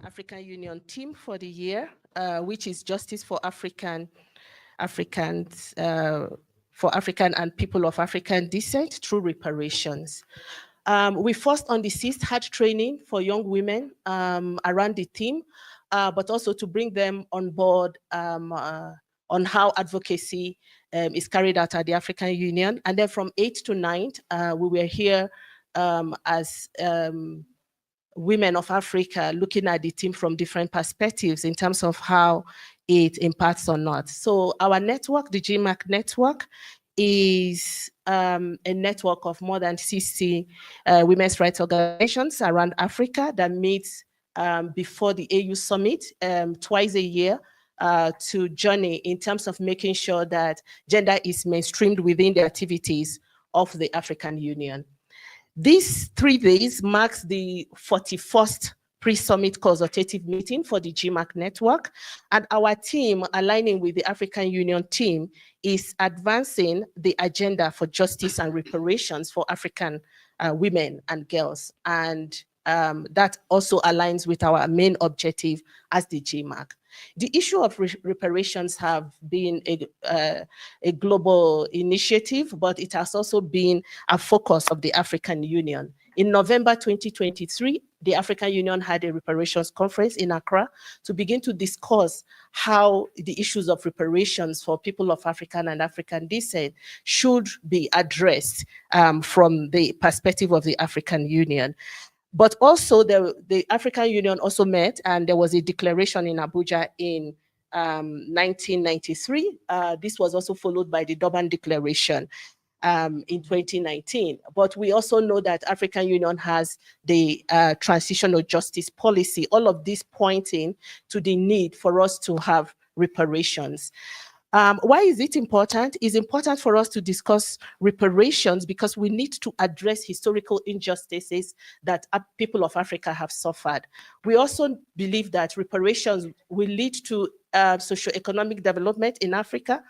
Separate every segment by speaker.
Speaker 1: African Union theme for the year, which is Justice for Africans, for African and people of African descent through reparations. We first on the 6th had training for young women around the theme, but also to bring them on board on how advocacy is carried out at the African Union. And then from 8th to 9th, we were here as women of Africa looking at the team from different perspectives in terms of how it impacts or not. So our network, the GIMAC network, is a network of more than 60 women's rights organizations around Africa that meets before the AU Summit twice a year to journey in terms of making sure that gender is mainstreamed within the activities of the African Union. These 3 days marks the 41st pre-summit consultative meeting for the GIMAC network, and our team, aligning with the African Union team, is advancing the agenda for justice and reparations for African women and girls, and that also aligns with our main objective as the GIMAC. The issue of reparations have been a global initiative, but it has also been a focus of the African Union. In November 2023, the African Union had a reparations conference in Accra to begin to discuss how the issues of reparations for people of African and African descent should be addressed from the perspective of the African Union. But also the African Union also met, and there was a declaration in Abuja in 1993. This was also followed by the Durban Declaration in 2019. But we also know that African Union has the transitional justice policy, all of this pointing to the need for us to have reparations. Why is it important? It's important for us to discuss reparations because we need to address historical injustices that people of Africa have suffered. We also believe that reparations will lead to socioeconomic development in Africa,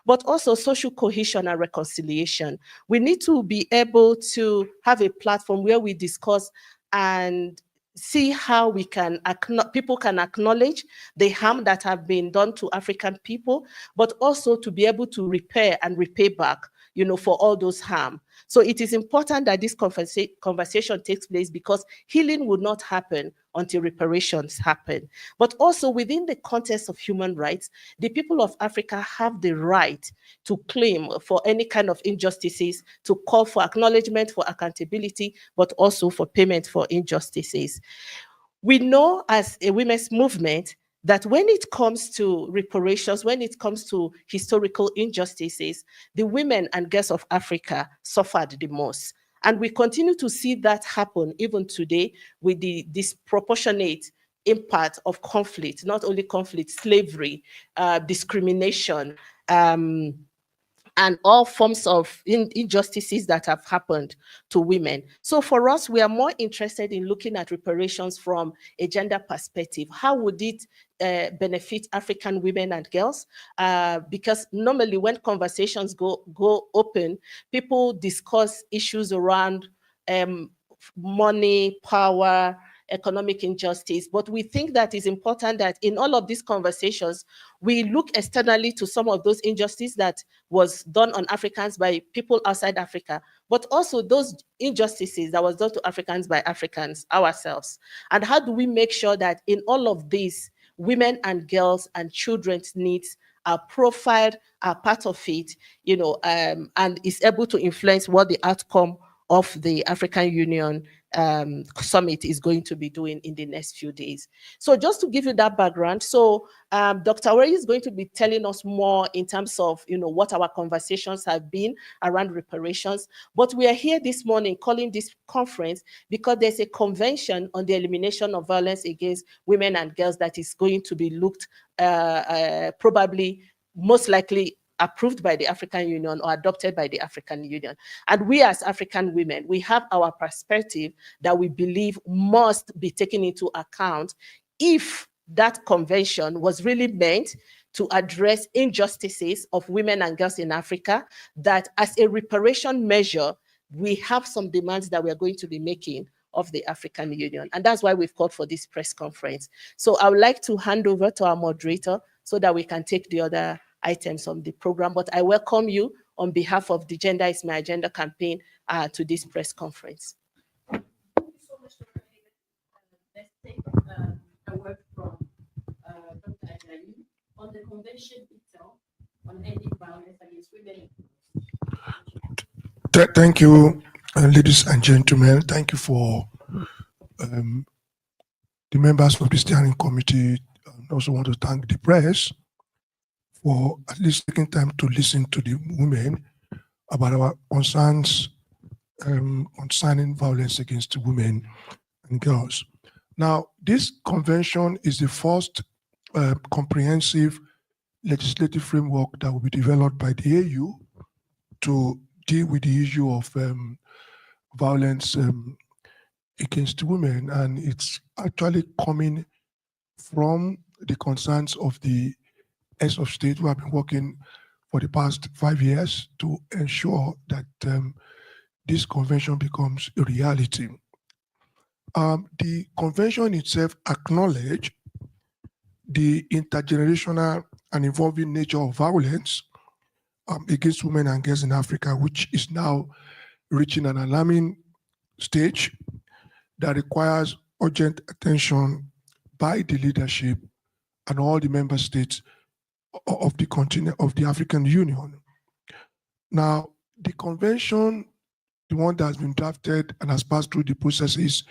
Speaker 1: but also social cohesion and reconciliation. We need to be able to have a platform where we discuss and see how we can people can acknowledge the harm that have been done to African people, but also to be able to repair and repay back, you know, for all those harm. So it is important that this conversation takes place because healing will not happen until reparations happen. But also within the context of human rights, the people of Africa have the right to claim for any kind of injustices, to call for acknowledgement, for accountability, but also for payment for injustices. We know as a women's movement that when it comes to reparations, when it comes to historical injustices, the women and girls of Africa suffered the most. And we continue to see that happen even today with the disproportionate impact of conflict, not only conflict, slavery, discrimination, and all forms of injustices that have happened to women. So for us, we are more interested in looking at reparations from a gender perspective. How would it benefit African women and girls? Because normally when conversations go open, people discuss issues around money, power, economic injustice. But we think that it's important that in all of these conversations, we look externally to some of those injustices that was done on Africans by people outside Africa, but also those injustices that was done to Africans by Africans ourselves. And how do we make sure that in all of these, women and girls and children's needs are profiled, are part of it, you know, and is able to influence what the outcome of the African Union summit is going to be doing in the next few days. So just to give you that background, so Dr. Wari is going to be telling us more in terms of, you know, what our conversations have been around reparations. But we are here this morning calling this conference because there's a convention on the elimination of violence against women and girls that is going to be looked probably most likely approved by the African Union or adopted by the African Union. And we as African women, we have our perspective that we believe must be taken into account if that convention was really meant to address injustices of women and girls in Africa, that as a reparation measure, we have some demands that we are going to be making of the African Union. And that's why we've called for this press conference. So I would like to hand over to our moderator so that we can take the other items on the program. But I welcome you on behalf of the Gender is My Agenda campaign to this press conference. Thank you so much, Dr. Let's take a word from Dr. Ajayi on the convention itself on ending violence against women.
Speaker 2: Thank you, ladies and gentlemen. Thank you for the members of the steering committee. I also want to thank the press for at least taking time to listen to the women about our concerns concerning violence against women and girls. Now, this convention is the first comprehensive legislative framework that will be developed by the AU to deal with the issue of violence against women, and it's actually coming from the concerns of the heads of state who have been working for the past 5 years to ensure that this convention becomes a reality. The convention itself acknowledges the intergenerational and evolving nature of violence against women and girls in Africa, which is now reaching an alarming stage that requires urgent attention by the leadership and all the member states of the continent of the African Union. Now, the convention, the one that has been drafted and has passed through the processes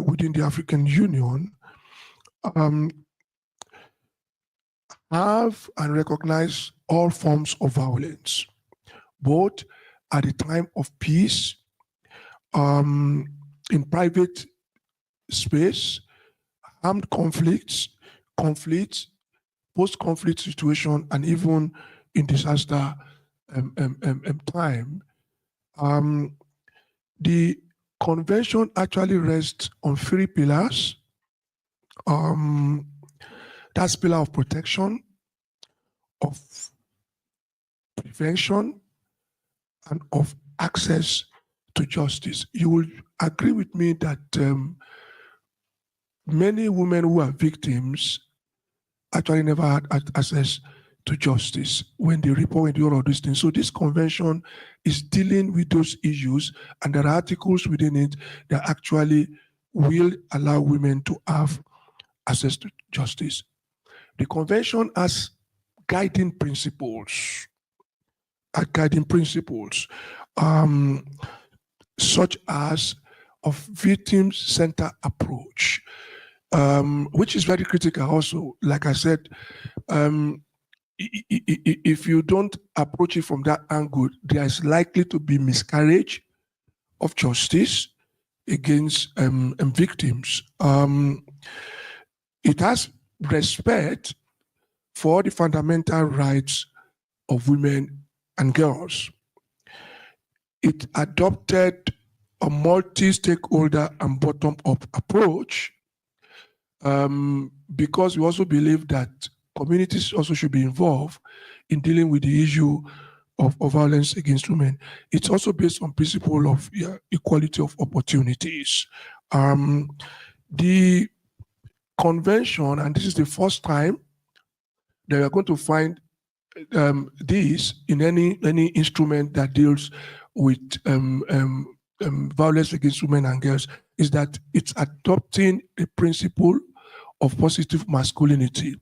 Speaker 2: within the African Union, have and recognize all forms of violence, both at the time of peace, in private space, armed conflicts, post-conflict situation, and even in disaster time. The convention actually rests on 3 pillars. That's pillar of protection, of prevention, and of access to justice. You will agree with me that many women who are victims actually never had access to justice when they report and do all of these things. So this convention is dealing with those issues, and there are articles within it that actually will allow women to have access to justice. The convention has guiding principles, such as a victim-centered approach, which is very critical also. Like I said, if you don't approach it from that angle, there is likely to be miscarriage of justice against victims. It has respect for the fundamental rights of women and girls. It adopted a multi-stakeholder and bottom-up approach because we also believe that communities also should be involved in dealing with the issue of violence against women. It's also based on principle of equality of opportunities. The convention, and this is the first time that we are going to find this in any instrument that deals with violence against women and girls, is that it's adopting a principle of positive masculinity,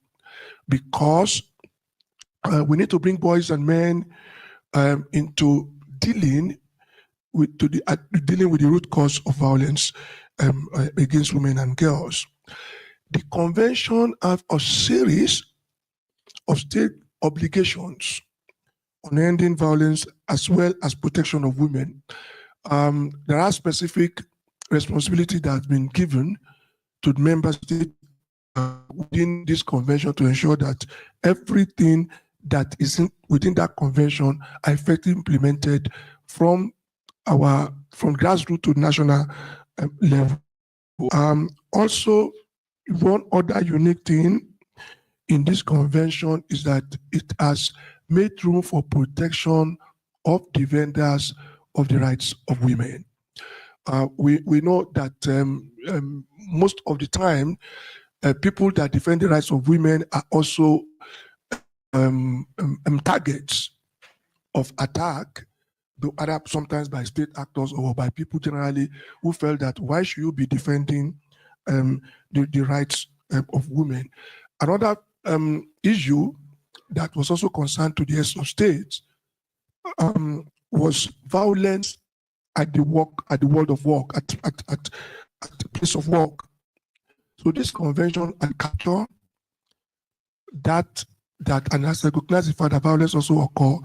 Speaker 2: because we need to bring boys and men into dealing with the root cause of violence against women and girls. The convention has a series of state obligations on ending violence as well as protection of women. There are specific responsibilities that have been given to the member states within this convention to ensure that everything that is within that convention are effectively implemented from grassroots to national level. Also, one other unique thing in this convention is that it has made room for protection of defenders of the rights of women. we know that most of the time, people that defend the rights of women are also targets of attack, either sometimes by state actors or by people generally who felt that why should you be defending the rights of women? Another issue that was also concerned to the heads of states was violence at the world of work, at the place of work. So this convention and capture that and has recognized the fact that violence also occur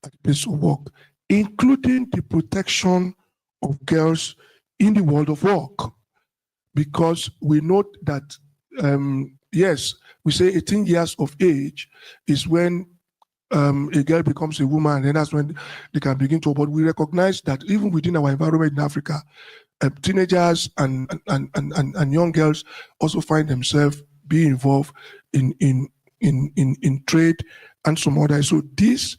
Speaker 2: at the place of work, including the protection of girls in the world of work. Because we note that, yes, we say 18 years of age is when a girl becomes a woman, and that's when they can begin to, but we recognize that even within our environment in Africa, teenagers and young girls also find themselves being involved in trade and some other. So this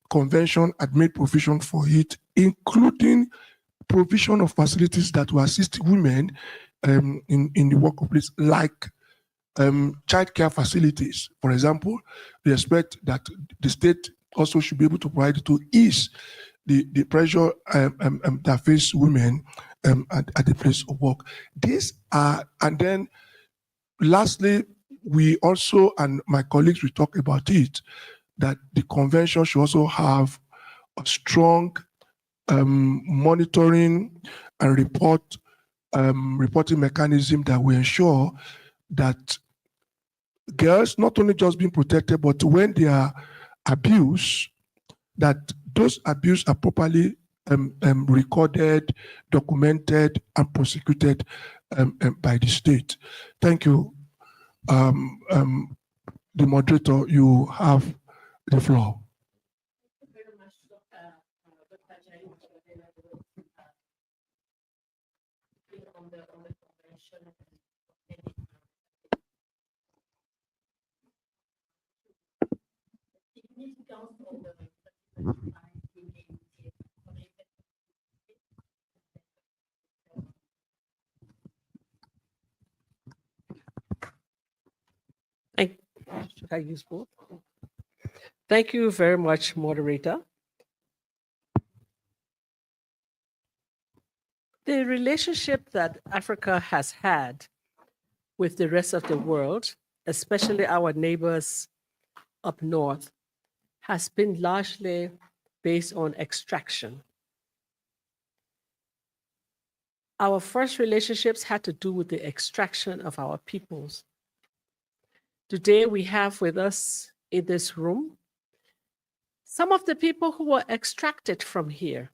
Speaker 2: convention had made provision for it, including provision of facilities that will assist women in the workplace, like childcare facilities. For example, we expect that the state also should be able to provide to ease the pressure that face women at the place of work. These are, and then lastly, we also, and my colleagues will talk about it, that the convention should also have a strong monitoring and reporting mechanism that will ensure that girls not only just being protected, but when they are abused, that those abuse are properly recorded, documented, and prosecuted by the state. Thank you. The moderator, you have the floor.
Speaker 1: Thank you very much, Dr. Jai, on the convention. Should I use both? Thank you very much, moderator. The relationship that Africa has had with the rest of the world, especially our neighbors up north, has been largely based on extraction. Our first relationships had to do with the extraction of our peoples. Today, we have with us in this room some of the people who were extracted from here.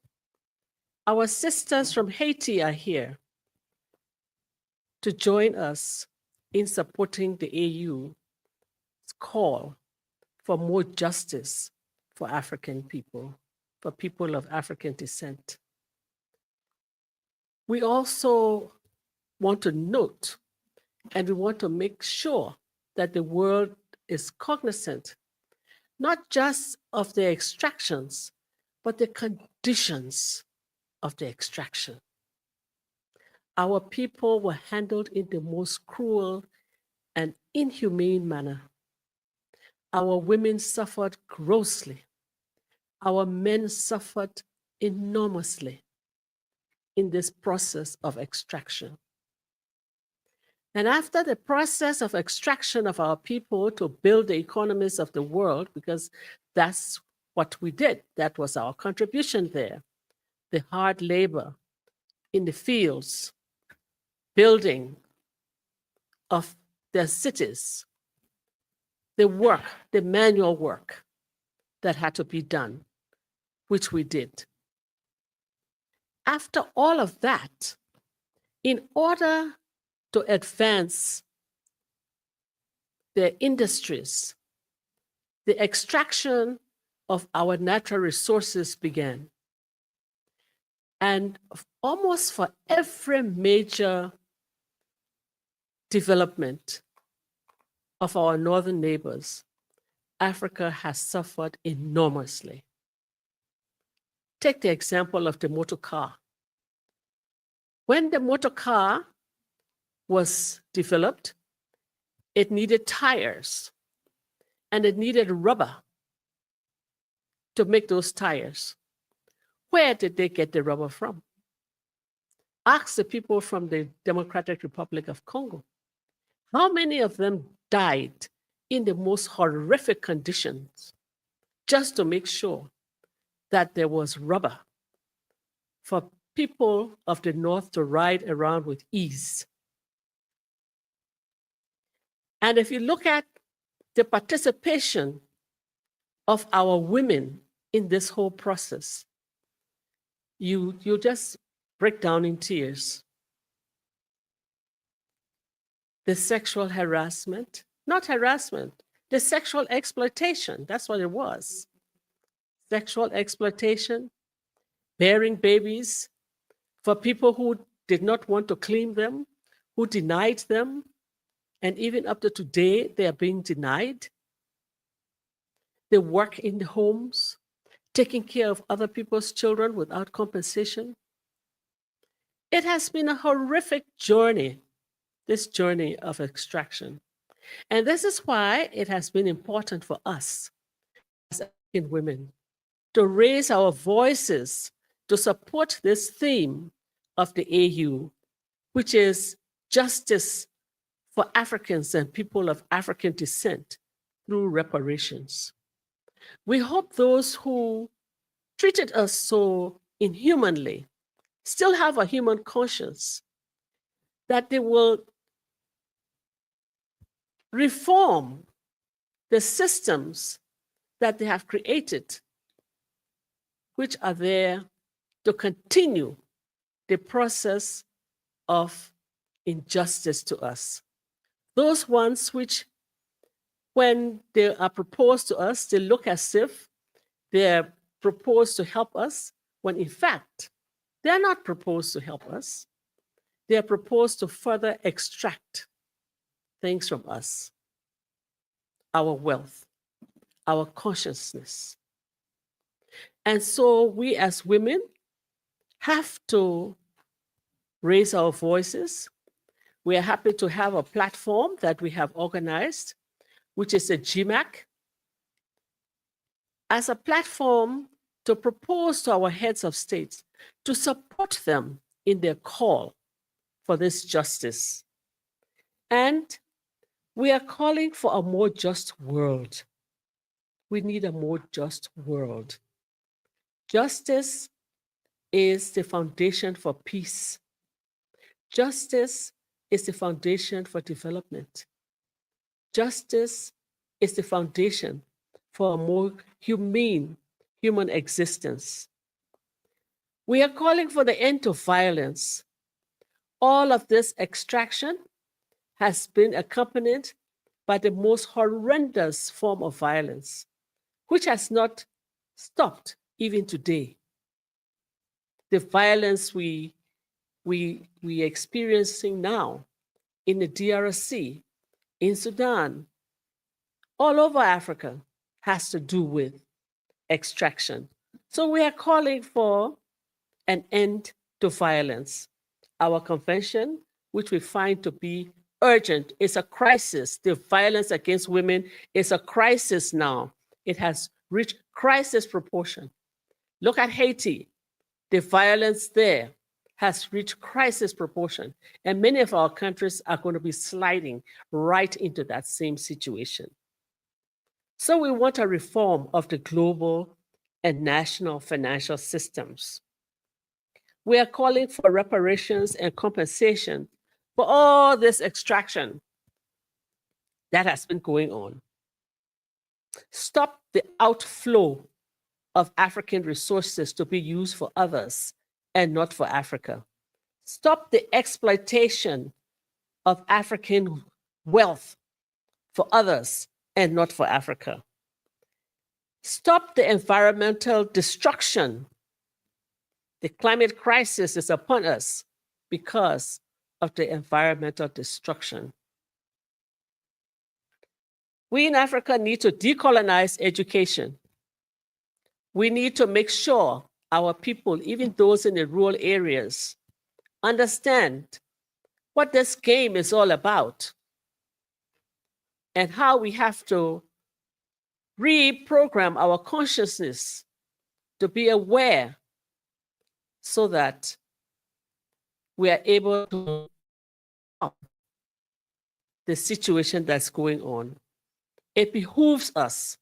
Speaker 1: Our sisters from Haiti are here to join us in supporting the AU's call for more justice for African people, for people of African descent. We also want to note, and we want to make sure that the world is cognizant, not just of the extractions, but the conditions of the extraction. Our people were handled in the most cruel and inhumane manner. Our women suffered grossly. Our men suffered enormously in this process of extraction. And after the process of extraction of our people to build the economies of the world, because that's what we did, that was our contribution there, the hard labor in the fields, building of their cities, the work, the manual work that had to be done, which we did. After all of that, in order to advance their industries, the extraction of our natural resources began. And almost for every major development of our northern neighbors, Africa has suffered enormously. Take the example of the motor car.
Speaker 3: When the motor car was developed, it needed tires and it needed rubber to make those tires. Where did they get the rubber from? Ask the people from the Democratic Republic of Congo. How many of them died in the most horrific conditions just to make sure that there was rubber for people of the North to ride around with ease? And if you look at the participation of our women in this whole process, you just break down in tears. The sexual harassment, not harassment, the sexual exploitation, that's what it was. Sexual exploitation, bearing babies for people who did not want to claim them, who denied them, and even up to today, they are being denied. They work in the homes, taking care of other people's children without compensation. It has been a horrific journey, this journey of extraction. And this is why it has been important for us as African women to raise our voices to support this theme of the AU, which is justice for Africans and people of African descent through reparations. We hope those who treated us so inhumanly still have a human conscience, that they will reform the systems that they have created, which are there to continue the process of injustice to us. Those ones which, when they are proposed to us, they look as if they're proposed to help us, when in fact, they're not proposed to help us. They are proposed to further extract things from us, our wealth, our consciousness. And so we as women have to raise our voices. We are happy to have a platform that we have organized, which is a GIMAC, as a platform to propose to our heads of states to support them in their call for this justice. And we are calling for a more just world. We need a more just world. Justice is the foundation for peace. Justice is the foundation for development. Justice is the foundation for a more humane human existence. We are calling for the end to violence. All of this extraction has been accompanied by the most horrendous form of violence, which has not stopped even today. The violence we experiencing now in the DRC, in Sudan, all over Africa, has to do with extraction. So we are calling for an end to violence. Our convention, which we find to be urgent, is a crisis. The violence against women is a crisis now. It has reached crisis proportion. Look at Haiti. The violence there has reached crisis proportion, and many of our countries are going to be sliding right into that same situation. So we want a reform of the global and national financial systems. We are calling for reparations and compensation for all this extraction that has been going on. Stop the outflow of African resources to be used for others and not for Africa. Stop the exploitation of African wealth for others and not for Africa. Stop the environmental destruction. The climate crisis is upon us because of the environmental destruction. We in Africa need to decolonize education. We need to make sure our people, even those in the rural areas, understand what this game is all about and how we have to reprogram our consciousness to be aware so that we are able to stop the situation that's going on. It behooves us.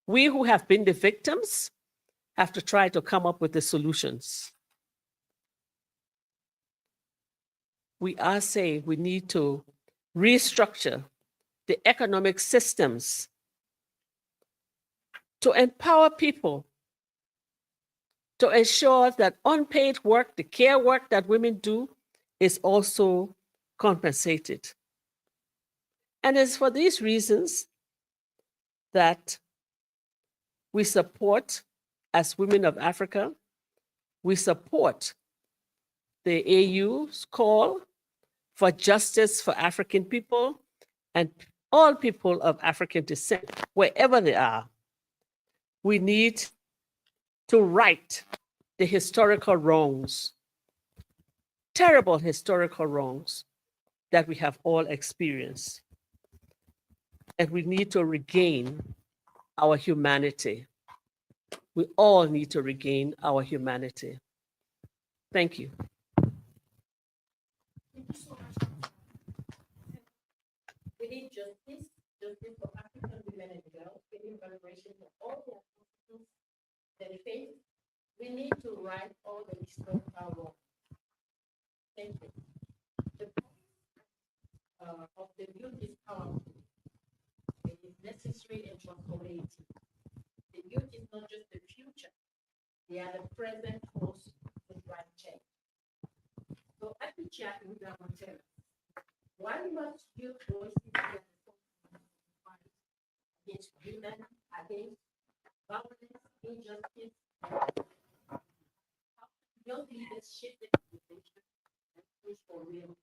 Speaker 3: We who have been the victims have to try to come up with the solutions. We are saying we need to restructure the economic systems to empower people, to ensure that unpaid work, the care work that women do, is also compensated. And it's for these reasons that we support, as women of Africa, we support the AU's call for justice for African people and all people of African descent, wherever they are. We need to right the historical wrongs, terrible historical wrongs that we have all experienced. And we need to regain our humanity. We all need to regain our humanity. Thank you.
Speaker 1: We need justice for African women and girls. We need reparation for all the Africans they face. We need to right all the historical wrongs. Thank you. The voice of the youth is powerful. It is necessary and transformative. The youth is not just the future, they are the present force to drive change. So I think chat with our tell why must youth voices be at the forefront of the fight against women, against violence, injustice? How young leaders shape the conversation and push for real?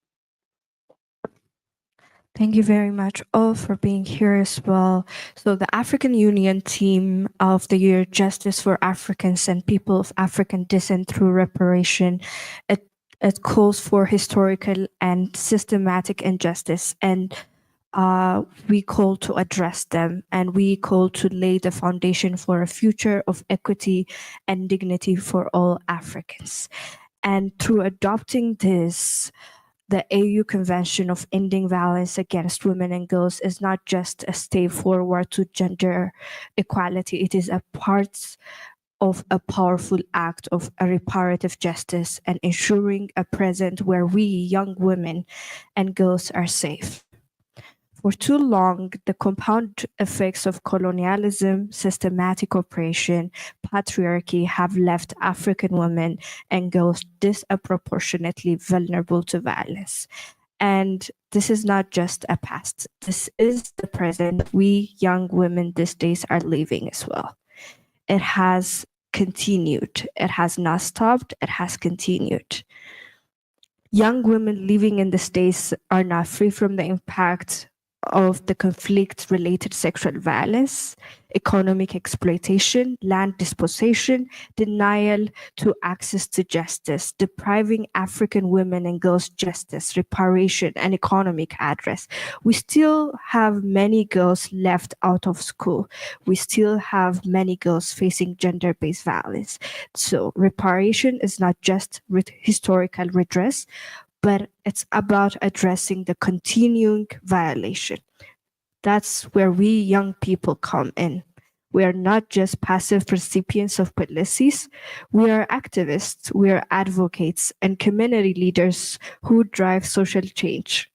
Speaker 4: Thank you very much all for being here as well. So the African Union team of the year, Justice for Africans and People of African Descent Through Reparation, it calls for historical and systematic injustice, and we call to address them, and we call to lay the foundation for a future of equity and dignity for all Africans. And through adopting this, the AU Convention of Ending Violence Against Women and Girls is not just a step forward to gender equality, it is a part of a powerful act of a reparative justice and ensuring a present where we, young women and girls, are safe. For too long, the compound effects of colonialism, systematic oppression, patriarchy have left African women and girls disproportionately vulnerable to violence. And this is not just a past, this is the present we young women these days are living as well. It has continued, it has not stopped, it has continued. Young women living in the States are not free from the impact of the conflict-related sexual violence, economic exploitation, land dispossession, denial to access to justice, depriving African women and girls justice, reparation, and economic address. We still have many girls left out of school. We still have many girls facing gender-based violence. So reparation is not just historical redress, but it's about addressing the continuing violation. That's where we young people come in. We are not just passive recipients of policies, we are activists, we are advocates and community leaders who drive social change.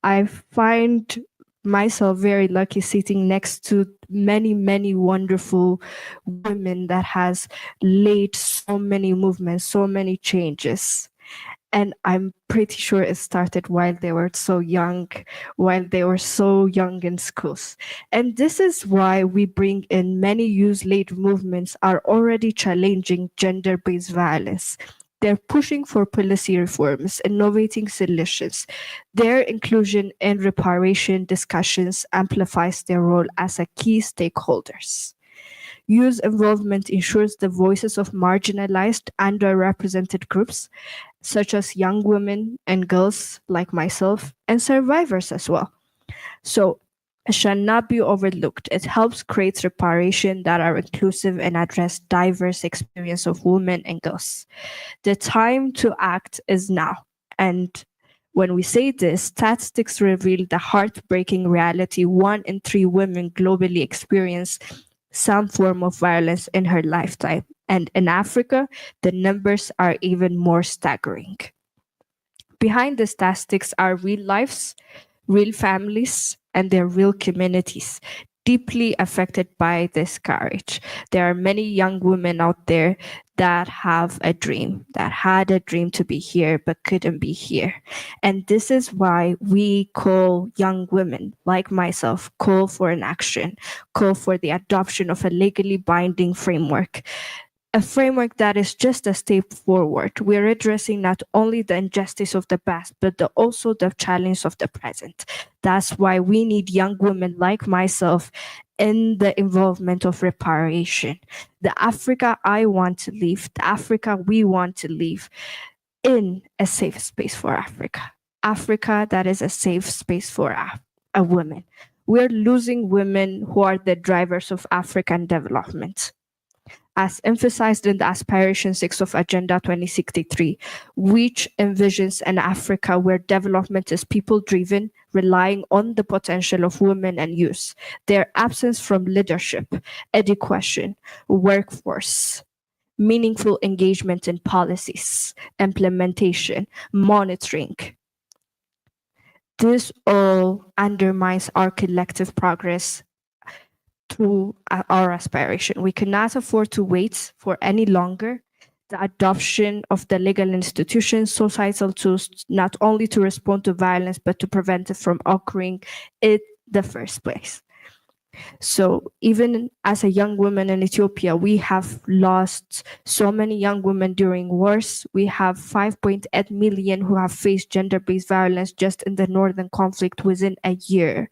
Speaker 4: I find myself very lucky sitting next to many, many wonderful women that has laid so many movements, so many changes. And I'm pretty sure it started while they were so young in schools. And this is why we bring in many youth-led movements are already challenging gender-based violence. They're pushing for policy reforms, innovating solutions. Their inclusion in reparation discussions amplifies their role as a key stakeholders. Youth involvement ensures the voices of marginalized, underrepresented groups, such as young women and girls like myself, and survivors as well. So it shall not be overlooked. It helps create reparations that are inclusive and address diverse experience of women and girls. The time to act is now. And when we say this, statistics reveal the heartbreaking reality: 1 in 3 women globally experience some form of violence in her lifetime. And in Africa, the numbers are even more staggering. Behind the statistics are real lives, real families, and their real communities deeply affected by this courage. There are many young women out there that have a dream, that had a dream to be here but couldn't be here. And this is why we call young women like myself, call for an action, call for the adoption of a legally binding framework. A framework that is just a step forward. We're addressing not only the injustice of the past, but also the challenge of the present. That's why we need young women like myself in the involvement of reparation. The Africa I want to live, the Africa we want to live in a safe space for Africa. Africa that is a safe space for a woman. We're losing women who are the drivers of African development. As emphasized in the Aspiration 6 of Agenda 2063, which envisions an Africa where development is people-driven, relying on the potential of women and youth, their absence from leadership, education, workforce, meaningful engagement in policies, implementation, monitoring. This all undermines our collective progress through our aspiration. We cannot afford to wait for any longer. The adoption of the legal institutions, societal tools, not only to respond to violence, but to prevent it from occurring in the first place. So even as a young woman in Ethiopia, we have lost so many young women during wars. We have 5.8 million who have faced gender-based violence just in the northern conflict within a year.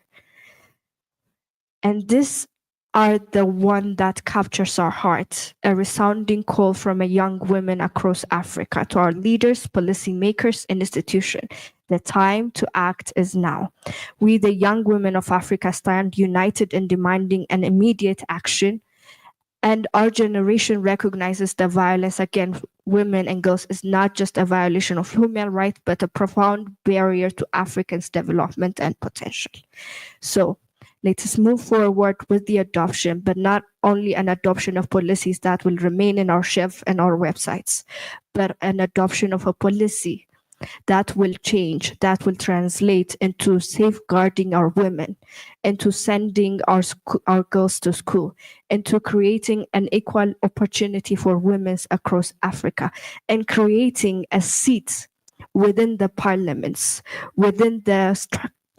Speaker 4: And this are the one that captures our heart, a resounding call from a young women across Africa to our leaders, policymakers, and institutions. The time to act is now. We, the young women of Africa, stand united in demanding an immediate action, and our generation recognizes the violence against women and girls is not just a violation of human rights, but a profound barrier to Africans' development and potential. So, let us move forward with the adoption, but not only an adoption of policies that will remain in our shelf and our websites, but an adoption of a policy that will change, that will translate into safeguarding our women, into sending our girls to school, into creating an equal opportunity for women across Africa, and creating a seat within the parliaments, within the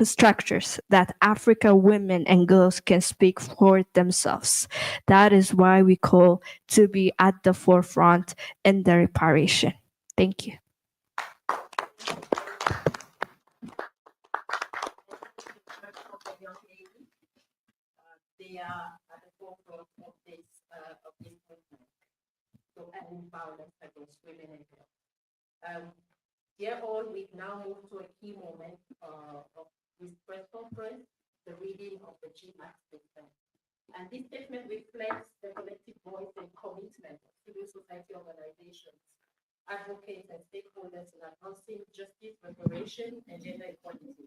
Speaker 4: structures that Africa women and girls can speak for themselves. That is why we call to be at the forefront in the reparation. Thank you.
Speaker 1: They are at the forefront of this movement, so ending violence against women and girls. Dear all, we now move to a key moment of this press conference, the reading of the GIMAC statement. And this statement reflects the collective voice and commitment of civil society organizations, advocates, and stakeholders in advancing justice, reparation, and gender equality.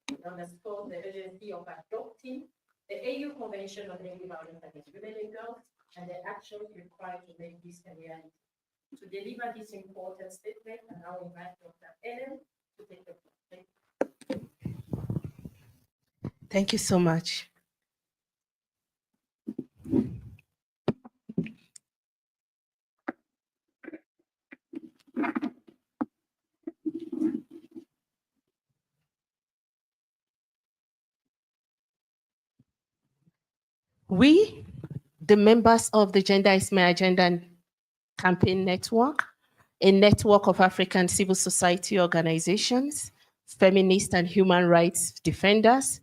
Speaker 1: It underscores the urgency of adopting the AU Convention on Ending Violence Against Women and Girls and the actions required to make this a reality. To deliver this important statement, and I will invite Dr. Ellen to take the floor. Thank you so much. We, the members of the Gender is My Agenda Campaign Network, a network of African civil society organizations, feminist and human rights defenders,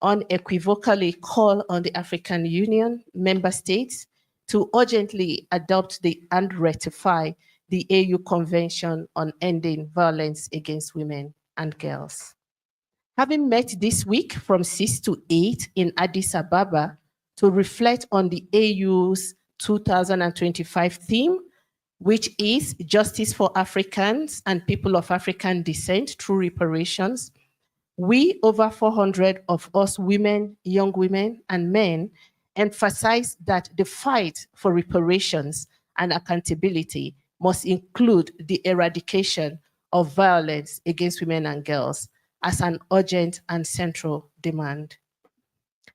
Speaker 1: unequivocally call on the African Union, member states, to urgently adopt and ratify the AU Convention on Ending Violence Against Women and Girls. Having met this week from 6 to 8 in Addis Ababa to reflect on the AU's 2025 theme, which is Justice for Africans and People of African Descent through Reparations, we, over 400 of us women, young women, and men, emphasize that the fight for reparations and accountability must include the eradication of violence against women and girls as an urgent and central demand.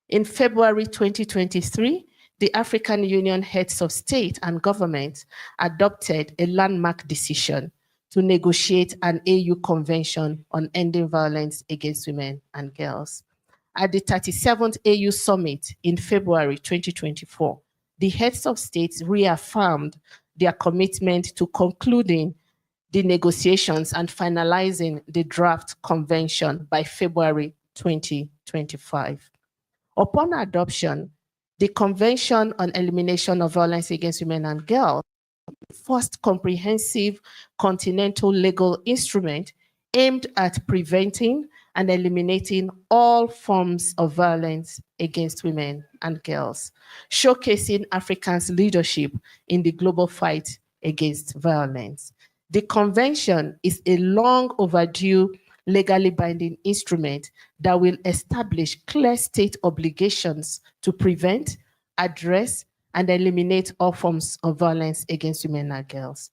Speaker 1: In February 2023, the African Union heads of state and government adopted a landmark decision to negotiate an AU Convention on Ending Violence Against Women and Girls. At the 37th AU Summit in February 2024, the heads of states reaffirmed their commitment to concluding the negotiations and finalizing the draft convention by February 2025. Upon adoption, the Convention on Elimination of Violence Against Women and Girls, the first comprehensive continental legal instrument aimed at preventing and eliminating all forms of violence against women and girls, showcasing Africa's leadership in the global fight against violence. The convention is a long overdue legally binding instrument that will establish clear state obligations to prevent, address, and eliminate all forms of violence against women and girls.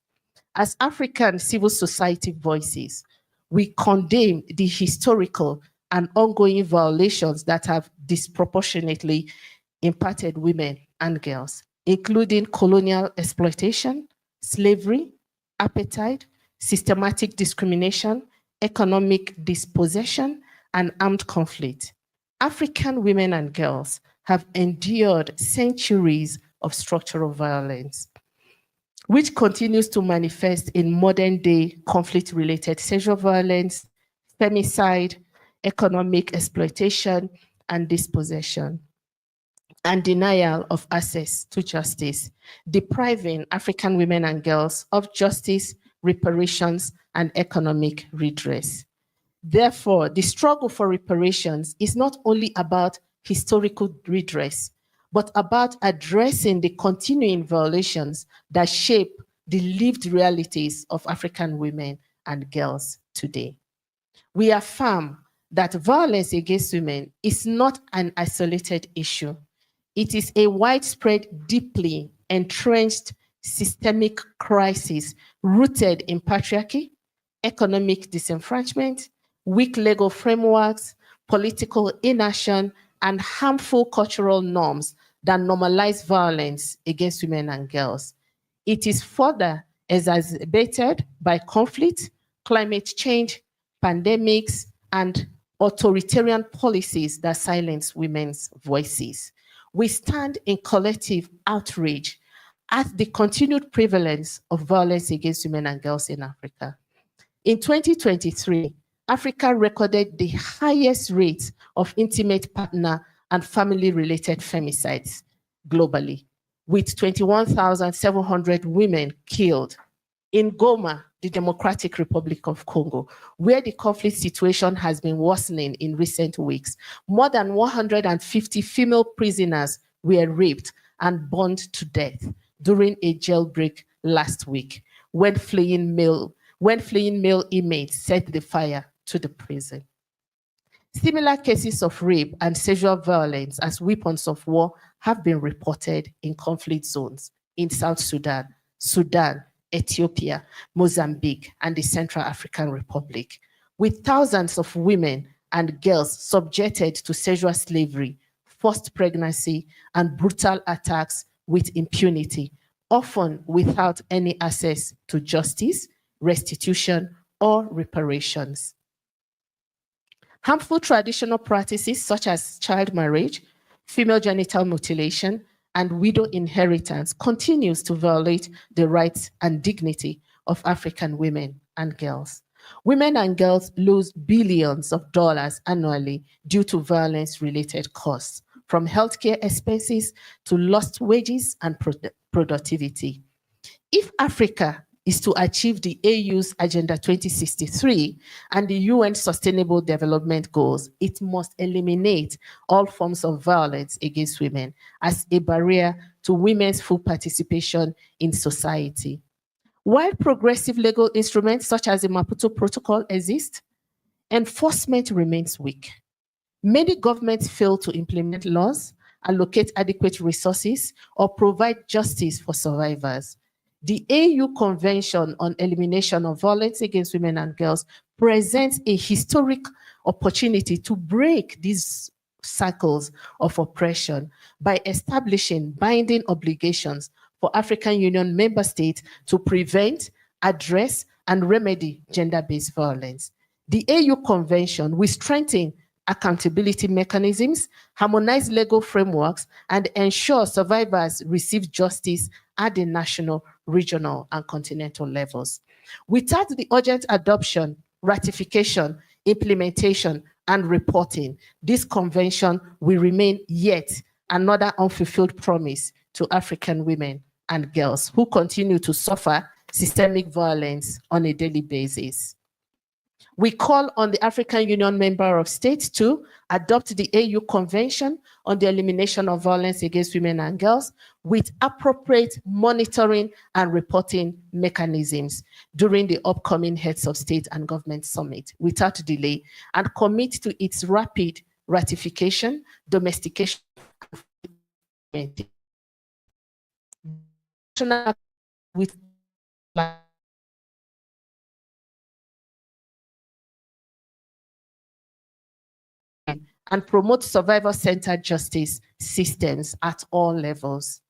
Speaker 1: As African civil society voices, we condemn the historical and ongoing violations that have disproportionately impacted women and girls, including colonial exploitation, slavery, apartheid, systematic discrimination, economic dispossession, and armed conflict. African women and girls have endured centuries of structural violence, which continues to manifest in modern-day conflict-related sexual violence, femicide, economic exploitation, and dispossession, and denial of access to justice, depriving African women and girls of justice, reparations, and economic redress. Therefore, the struggle for reparations is not only about historical redress, but about addressing the continuing violations that shape the lived realities of African women and girls today. We affirm that violence against women is not an isolated issue. It is a widespread, deeply entrenched systemic crisis rooted in patriarchy, economic disenfranchisement, weak legal frameworks, political inaction, and harmful cultural norms that normalize violence against women and girls. It is further exacerbated by conflict, climate change, pandemics, and authoritarian policies that silence women's voices. We stand in collective outrage at the continued prevalence of violence against women and girls in Africa. In 2023, Africa recorded the highest rate of intimate partner and family-related femicides globally, with 21,700 women killed. In Goma, the Democratic Republic of Congo, where the conflict situation has been worsening in recent weeks, more than 150 female prisoners were raped and burned to death during a jailbreak last week when fleeing male inmates set the fire to the prison. Similar cases of rape and sexual violence as weapons of war have been reported in conflict zones in South Sudan, Ethiopia, Mozambique, and the Central African Republic, with thousands of women and girls subjected to sexual slavery, forced pregnancy, and brutal attacks with impunity, often without any access to justice, restitution, or reparations. Harmful traditional practices such as child marriage, female genital mutilation, and widow inheritance continues to violate the rights and dignity of African women and girls. Women and girls lose billions of dollars annually due to violence-related costs, from healthcare expenses to lost wages and productivity. If Africa is to achieve the AU's Agenda 2063 and the UN Sustainable Development Goals, it must eliminate all forms of violence against women as a barrier to women's full participation in society. While progressive legal instruments such as the Maputo Protocol exist, enforcement remains weak. Many governments fail to implement laws, allocate adequate resources, or provide justice for survivors. The AU Convention on Elimination of Violence Against Women and Girls presents a historic opportunity to break these cycles of oppression by establishing binding obligations for African Union member states to prevent, address, and remedy gender-based violence. The AU Convention will strengthen accountability mechanisms, harmonize legal frameworks, and ensure survivors receive justice at the national, regional, and continental levels. Without the urgent adoption, ratification, implementation, and reporting, this convention will remain yet another unfulfilled promise to African women and girls who continue to suffer systemic violence on a daily basis. We call on the African Union member of states to adopt the AU Convention on the Elimination of Violence Against Women and Girls with appropriate monitoring and reporting mechanisms during the upcoming Heads of State and Government Summit without delay, and commit to its rapid ratification, domestication, and with and promote survivor-centered justice systems at all levels.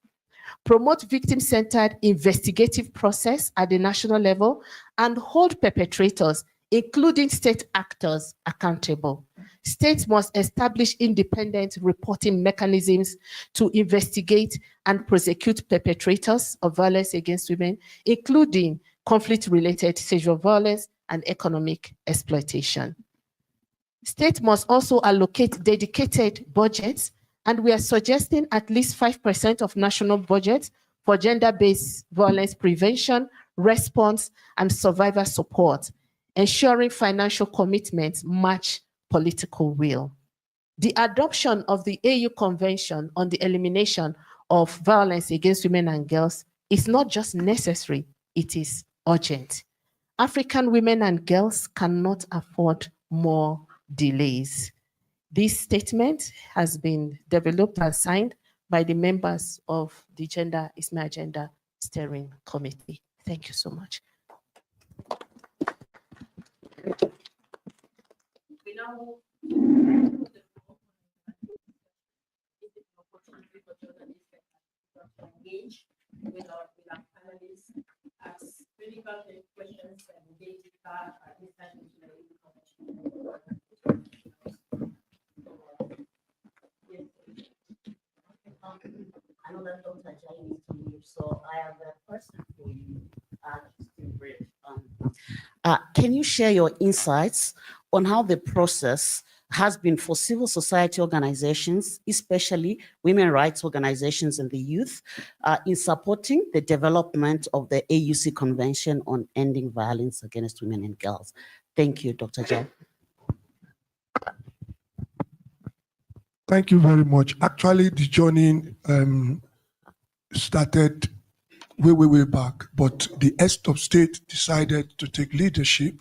Speaker 1: Promote victim-centered investigative process at the national level and hold perpetrators, including state actors, accountable. States must establish independent reporting mechanisms to investigate and prosecute perpetrators of violence against women, including conflict-related sexual violence and economic exploitation. States must also allocate dedicated budgets, and we are suggesting at least 5% of national budgets for gender-based violence prevention, response, and survivor support, ensuring financial commitments match political will. The adoption of the AU Convention on the Elimination of Violence Against Women and Girls is not just necessary, it is urgent. African women and girls cannot afford more delays. This statement has been developed and signed by the members of the Gender is My Agenda Steering Committee. Thank you so much. We now engage with our panelists, ask critical questions, and engage with her at this time into the conversation.
Speaker 5: Another Dr. Jai is to you, so I have a question for you. Can you share your insights on how the process has been for civil society organizations, especially women rights organizations and the youth, in supporting the development of the AU-CEVAWG Convention on Ending Violence Against Women and Girls? Thank you, Dr. Jai.
Speaker 2: Thank you very much. Actually, the journey started way back, but the Heads of State decided to take leadership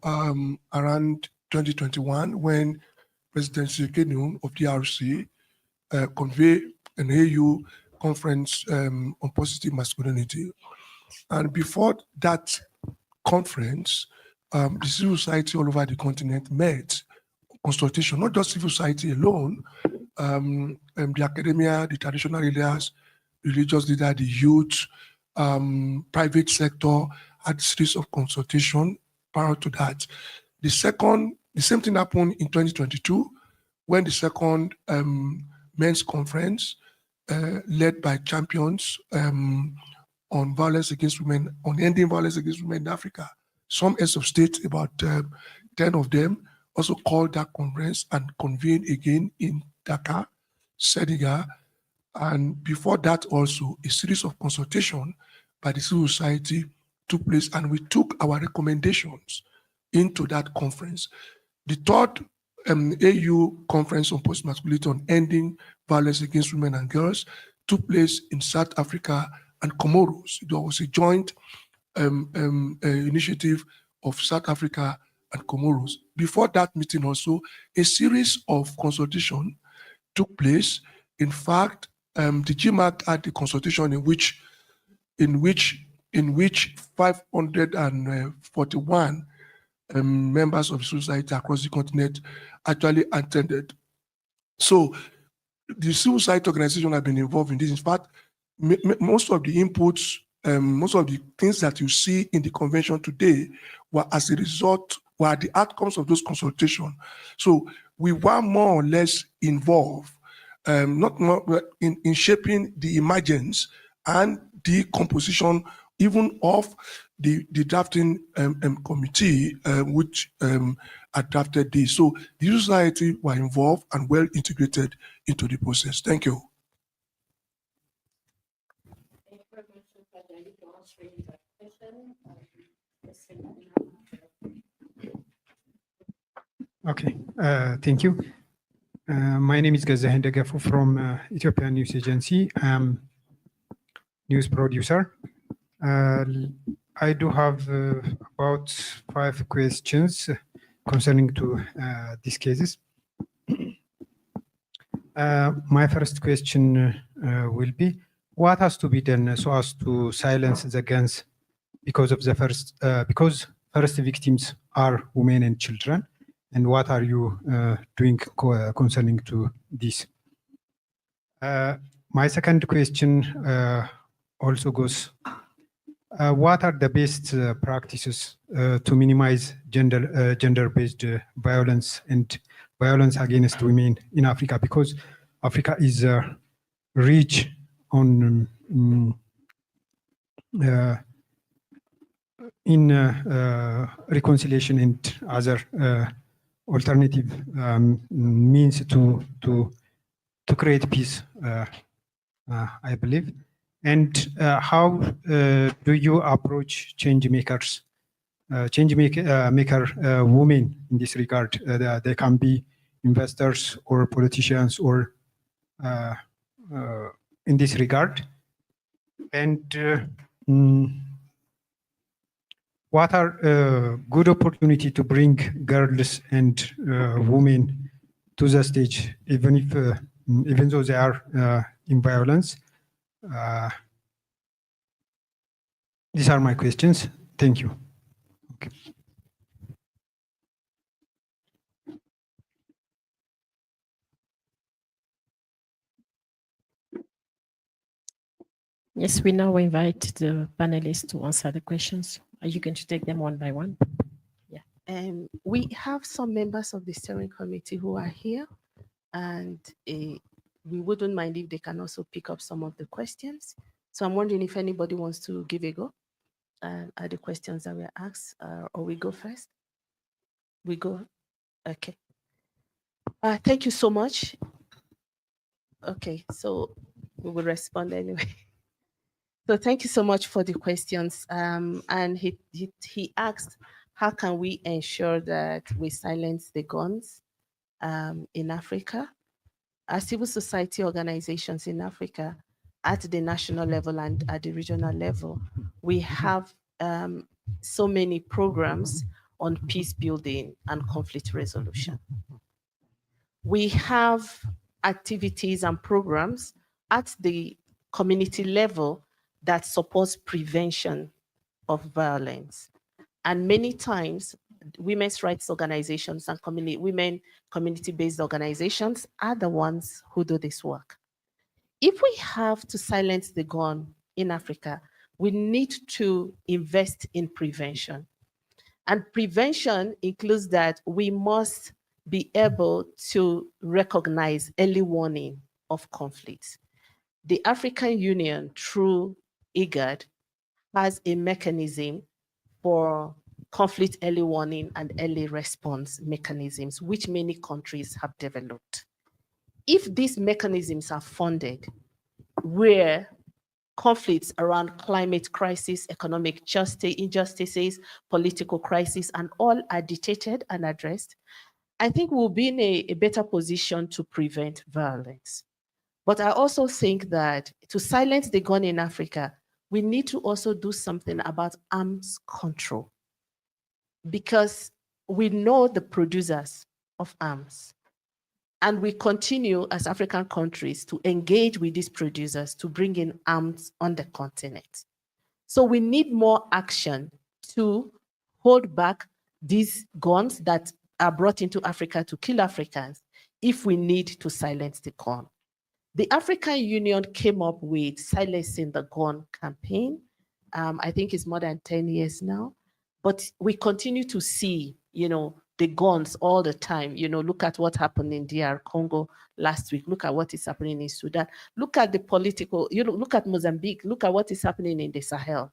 Speaker 2: around 2021 when President Sekenu of DRC convened an AU conference on positive masculinity. And before that conference, the civil society all over the continent met consultation, not just civil society alone, the academia, the traditional leaders, religious leaders, the youth, private sector had a series of consultation prior to that. The same thing happened in 2022 when the second men's conference led by champions on violence against women, on ending violence against women in Africa. Some heads of state, about 10 of them, also called that conference and convened again in Dakar. Senegal, and before that also a series of consultation by the civil society took place, and we took our recommendations into that conference. The third AU conference on post-masculinity on ending violence against women and girls took place in South Africa and Comoros. There was a joint initiative of South Africa and Comoros. Before that meeting also, a series of consultation took place. In fact, the GIMAC had a consultation in which 541 members of society across the continent actually attended. So the civil society organization have been involved in this. In fact, most of the inputs, most of the things that you see in the convention today were as a result, were the outcomes of those consultations. So we were more or less involved, not more in shaping the emergence and the composition even of the drafting committee, which adapted this. So the society were involved and well integrated into the process. Thank you.
Speaker 6: Okay, thank you. My name is Gazahin Dagafo from Ethiopian News Agency. I'm news producer. I do have about 5 questions concerning to these cases. My first question will be, what has to be done so as to silence the guns because because first victims are women and children, and what are you doing concerning to this? My second question also goes, what are the best practices to minimize gender-based violence and violence against women in Africa? Because Africa is rich on reconciliation and other alternative means to create peace, I believe. And how do you approach change makers, women in this regard? They can be investors or politicians or in this regard. And what are good opportunity to bring girls and women to the stage, even though they are in violence? These are my questions. Thank you. Okay.
Speaker 3: Yes, we now invite the panelists to answer the questions. Are you going to take them one by one?
Speaker 1: Yeah. We have some members of the steering committee who are here, and we wouldn't mind if they can also pick up some of the questions. So I'm wondering if anybody wants to give a go at the questions that were asked, or we go first? We go? Okay. Thank you so much. Okay, so we will respond anyway. So thank you so much for the questions. And he asked, how can we ensure that we silence the guns in Africa? As civil society organizations in Africa, at the national level and at the regional level, we have so many programs on peace building and conflict resolution. We have activities and programs at the community level that supports prevention of violence. And many times, women's rights organizations and community-based organizations are the ones who do this work. If we have to silence the gun in Africa, we need to invest in prevention. And prevention includes that we must be able to recognize early warning of conflicts. The African Union, through IGAD, has a mechanism for conflict early warning and early response mechanisms, which many countries have developed. if these mechanisms are funded, where conflicts around climate crisis, economic justice, injustices, political crisis, and all are dictated and addressed, I think we'll be in a better position to prevent violence. But I also think that to silence the gun in Africa, we need to also do something about arms control, because we know the producers of arms. And we continue as African countries to engage with these producers to bring in arms on the continent. So we need more action to hold back these guns that are brought into Africa to kill Africans if we need to silence the gun. The African Union came up with silencing the gun campaign. I think it's more than 10 years now, but we continue to see, the guns all the time. Look at what happened in DR Congo last week. Look at what is happening in Sudan. Look at the political, look at Mozambique. Look at what is happening in the Sahel.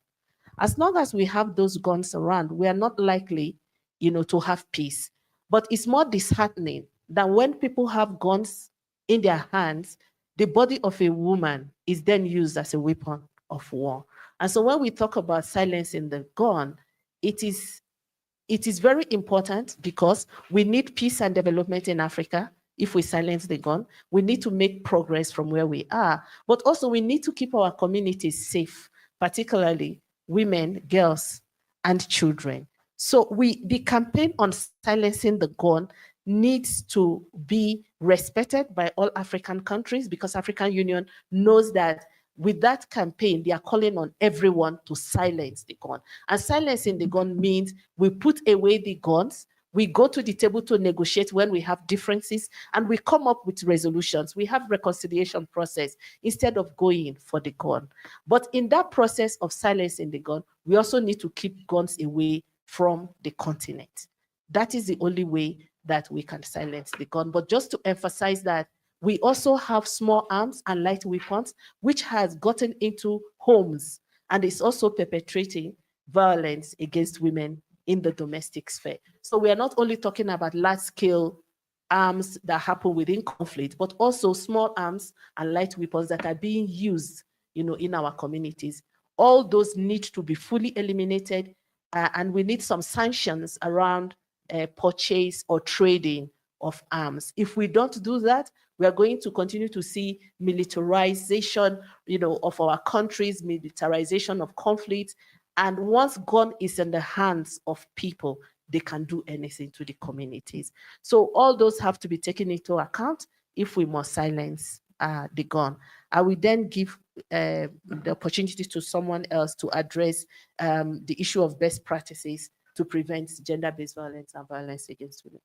Speaker 1: As long as we have those guns around, we are not likely, to have peace. But it's more disheartening that when people have guns in their hands, the body of a woman is then used as a weapon of war. And so when we talk about silencing the gun, it is very important, because we need peace and development in Africa. If we silence the gun, we need to make progress from where we are, but also we need to keep our communities safe, particularly women, girls, and children. So the campaign on silencing the gun needs to be respected by all African countries, because African Union knows that with that campaign, they are calling on everyone to silence the gun. And silencing the gun means we put away the guns, we go to the table to negotiate when we have differences, and we come up with resolutions. We have reconciliation process instead of going for the gun. But in that process of silencing the gun, we also need to keep guns away from the continent. That is the only way that we can silence the gun. But just to emphasize that we also have small arms and light weapons, which has gotten into homes and is also perpetrating violence against women in the domestic sphere. So we are not only talking about large-scale arms that happen within conflict, but also small arms and light weapons that are being used, in our communities. All those need to be fully eliminated, and we need some sanctions around purchase or trading of arms. If we don't do that, we are going to continue to see militarization, of our countries, militarization of conflict. And once gun is in the hands of people, they can do anything to the communities. So all those have to be taken into account if we must silence the gun. I will then give the opportunity to someone else to address the issue of best practices to prevent gender-based violence and violence against women.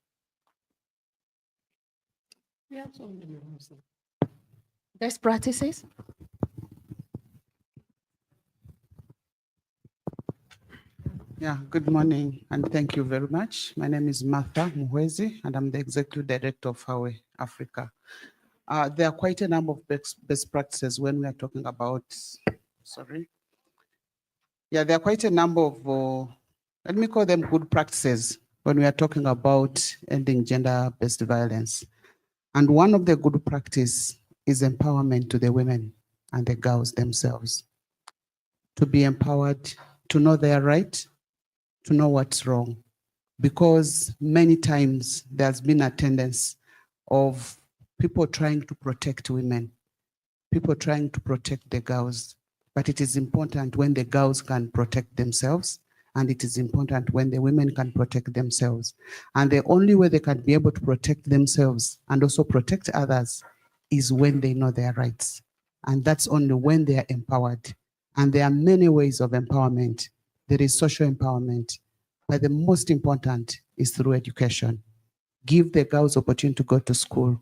Speaker 1: Best practices?
Speaker 7: Yeah, good morning, and thank you very much. My name is Martha Muhwezi, and I'm the Executive Director of Huawei Africa. There are quite a number of best practices when we are talking about, there are quite a number of, let me call them good practices when we are talking about ending gender-based violence. And one of the good practice is empowerment to the women and the girls themselves. To be empowered, to know their right, to know what's wrong. Because many times there's been a tendency of people trying to protect women, people trying to protect the girls. But it is important when the girls can protect themselves, and it is important when the women can protect themselves. And the only way they can be able to protect themselves and also protect others is when they know their rights. And that's only when they are empowered. And there are many ways of empowerment. There is social empowerment, but the most important is through education. Give the girls opportunity to go to school.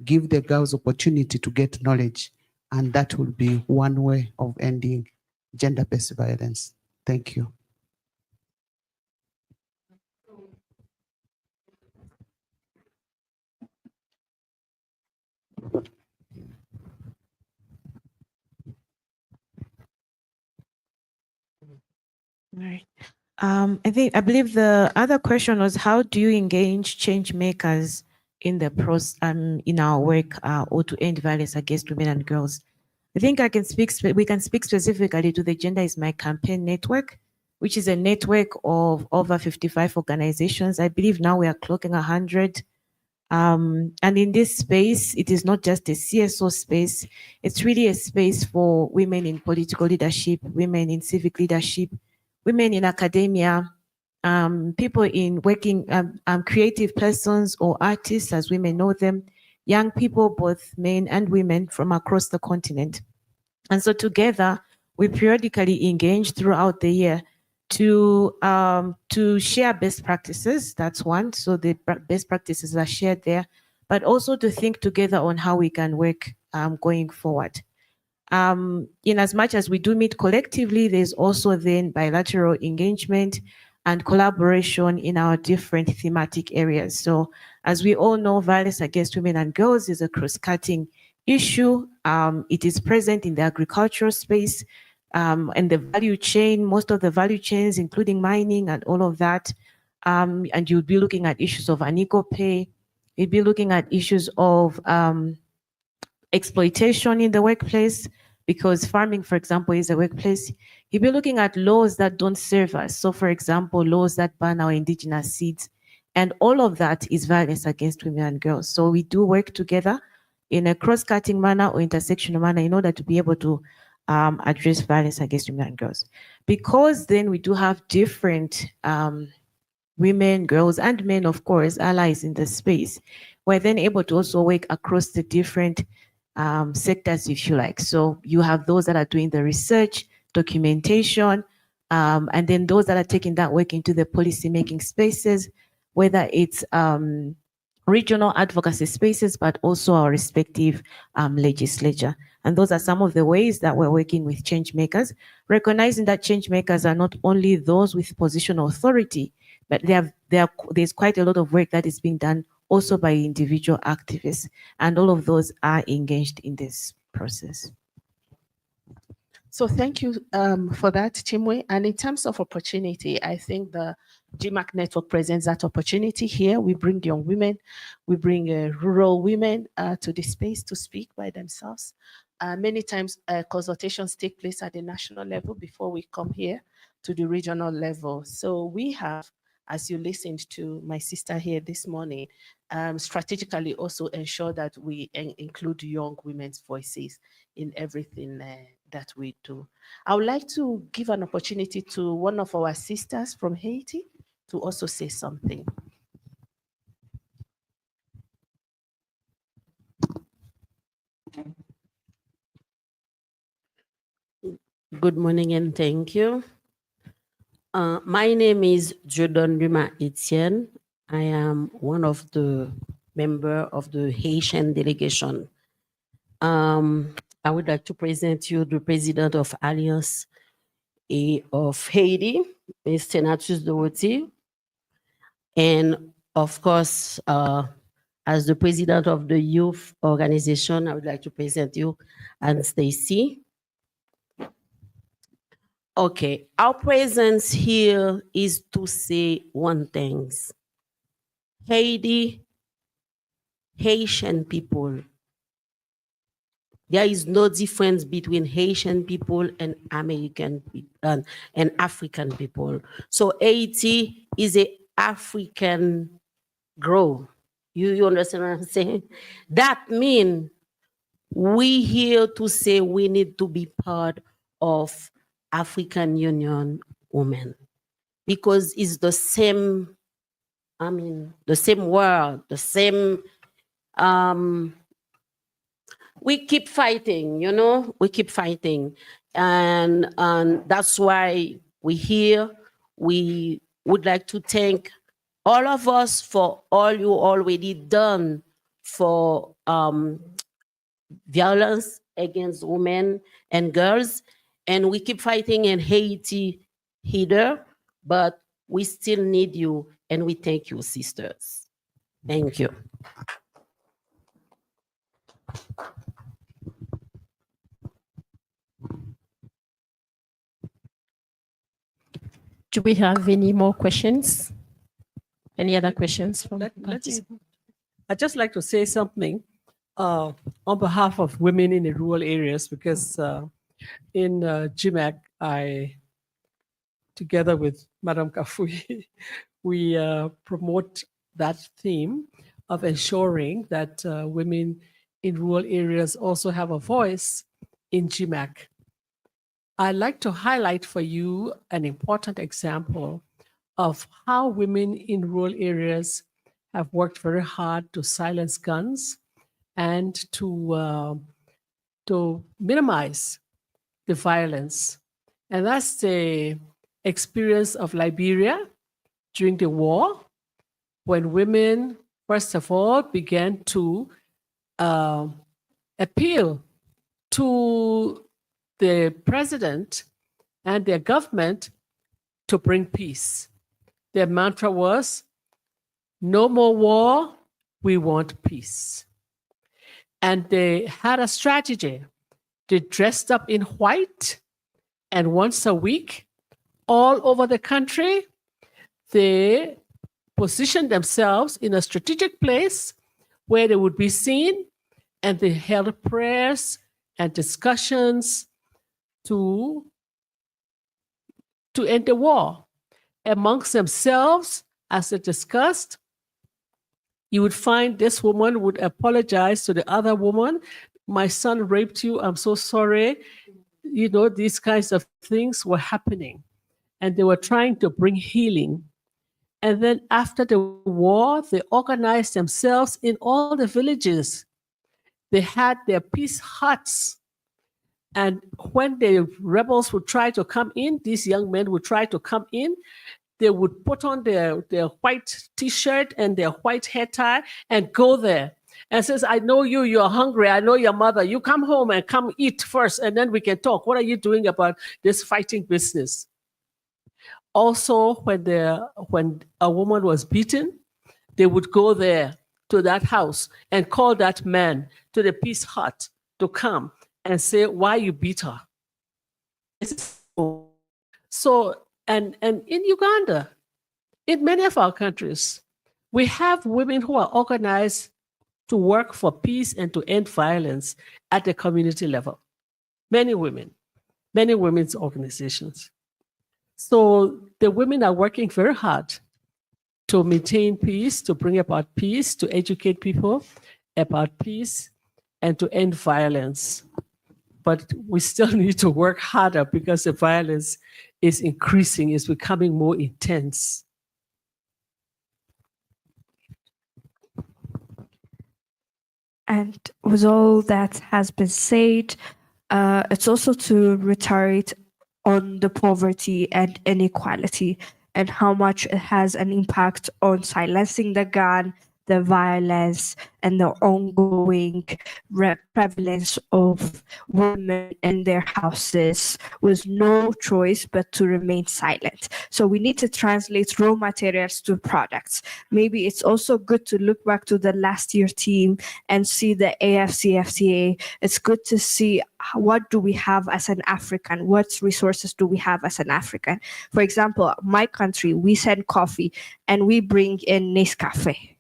Speaker 7: Give the girls opportunity to get knowledge. And that will be one way of ending gender-based violence. Thank you.
Speaker 8: Right. I believe the other question was, how do you engage change makers in the in our work or to end violence against women and girls. I think we can speak specifically to the Gender is My Campaign network, which is a network of over 55 organizations. I believe now we are clocking 100. And in this space, it is not just a CSO space, it's really a space for women in political leadership, women in civic leadership, women in academia, people in working, creative persons or artists, as we may know them, young people, both men and women from across the continent. And so together, we periodically engage throughout the year to share best practices. That's one. So the best practices are shared there, but also to think together on how we can work going forward. In as much as we do meet collectively, there's also then bilateral engagement and collaboration in our different thematic areas. So as we all know, violence against women and girls is a cross-cutting issue. It is present in the agricultural space and the value chain, most of the value chains, including mining and all of that. And you'll be looking at issues of unequal pay. You'll be looking at issues of exploitation in the workplace, because farming, for example, is a workplace. You'll be looking at laws that don't serve us. So, for example, laws that ban our indigenous seeds. And all of that is violence against women and girls. So we do work together in a cross-cutting manner or intersectional manner in order to be able to address violence against women and girls. Because then we do have different women, girls, and men, of course, allies in the space. We're then able to also work across the different sectors, if you like. So you have those that are doing the research, documentation, and then those that are taking that work into the policy-making spaces, whether it's regional advocacy spaces, but also our respective legislature. And those are some of the ways that we're working with change makers, recognizing that change makers are not only those with positional authority, but there's quite a lot of work that is being done also by individual activists, and all of those are engaged in this process.
Speaker 1: So thank you for that, Chimwe. And in terms of opportunity, I think the GIMAC network presents that opportunity here. We bring young women, we bring rural women to the space to speak by themselves. Many times consultations take place at the national level before we come here to the regional level. So we have, as you listened to my sister here this morning, strategically also ensure that we include young women's voices in everything that we do. I would like to give an opportunity to one of our sisters from Haiti to also say something.
Speaker 9: Good morning and thank you. My name is Jordan Luma Etienne. I am one of the members of the Haitian delegation. I would like to present you the president of Alliance of Haiti, Mr. Natus Dorothy. And of course, as the president of the youth organization, I would like to present you and Stacy. Okay, our presence here is to say one thing. Haiti, Haitian people. There is no difference between Haitian people and American people and African people. So Haiti is an African group. You understand what I'm saying? That means we here to say we need to be part of African Union women, because it's the same, the same world, the same, we keep fighting, you know, we keep fighting. And that's why we're here. We would like to thank all of us for all you already done for violence against women and girls. And we keep fighting in Haiti here, but we still need you, and we thank you, sisters. Thank you.
Speaker 10: Do we have any more questions? Any other questions from participants?
Speaker 3: I'd just like to say something on behalf of women in the rural areas, because in GIMAC, together with Madam Kafui, we promote that theme of ensuring that women in rural areas also have a voice in GIMAC. I'd like to highlight for you an important example of how women in rural areas have worked very hard to silence guns and to minimize the violence. And that's the experience of Liberia during the war, when women, first of all, began to appeal to the president and their government to bring peace. Their mantra was, no more war, we want peace. And they had a strategy. They dressed up in white, and once a week, all over the country, they positioned themselves in a strategic place where they would be seen, and they held prayers and discussions to end the war. Amongst themselves, as they discussed, you would find this woman would apologize to the other woman. My son raped you, I'm so sorry. You know, these kinds of things were happening, and they were trying to bring healing. And then after the war, they organized themselves in all the villages. They had their peace huts. And when the rebels would try to come in, these young men would try to come in, they would put on their white t-shirt and their white hair tie and go there. And says, I know you, you're hungry. I know your mother. You come home and come eat first, and then we can talk. What are you doing about this fighting business? Also, when a woman was beaten, they would go there to that house and call that man to the peace hut to come and say, why you beat her. So, and in Uganda, in many of our countries, we have women who are organized to work for peace and to end violence at the community level. Many women's organizations. So the women are working very hard to maintain peace, to bring about peace, to educate people about peace, and to end violence. But we still need to work harder because the violence is increasing, is becoming more intense.
Speaker 4: And with all that has been said, it's also to reiterate on the poverty and inequality and how much it has an impact on silencing the gun, the violence, and the ongoing prevalence of women in their houses with no choice but to remain silent. So we need to translate raw materials to products. Maybe it's also good to look back to the last year team and see the AU-CEVAWG. It's good to see what do we have as an African, what resources do we have as an African. For example, my country, we send coffee and we bring in Nescafe.